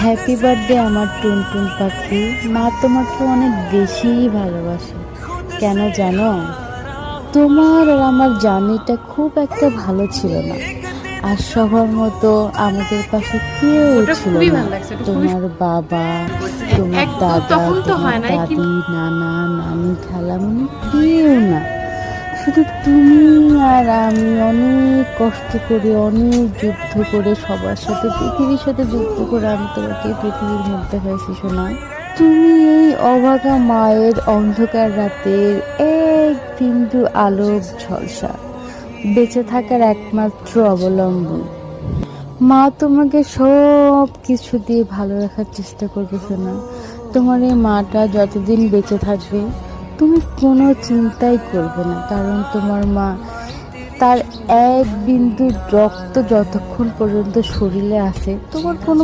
Happy birthday আমার টুনটুন পাখি। মা তোমাকে অনেক বেশি ভালোবাসে। কেন জানো? তোমার আর আমার জার্নিটা খুব একটা ভালো ছিল না। আর সবার মতো আমাদের পাশে কেউ ওটা ছিল খুবই না। ভালো লাগছে, ওটা খুবই তোমার বাবা, তোমার একদম দাদা, তখন তো তোমার হয় নাই কিন্তু দাদি, নানা, নানি, খালামণি কেউ না। শুধু তুমি আর আমি অনেক কষ্ট করে, অনেক যুদ্ধ করে, সবার সাথে, পৃথিবীর সাথে যুদ্ধ করে আমি তোমাকে পৃথিবীর মধ্যে হয়েছি শোনা। তুমি এই অভাগা মায়ের অন্ধকার রাতের এক বিন্দু আলোক ঝলসা, বেঁচে থাকার একমাত্র অবলম্বন। মা তোমাকে সব কিছু দিয়ে ভালো রাখার চেষ্টা করবে শোনা। তোমার এই মাটা যতদিন বেঁচে থাকবে তুমি কোনো চিন্তাই করবে না, কারণ তোমার মা তার এক বিন্দু রক্ত যতক্ষণ পর্যন্ত শরীরে আছে তোমার কোনো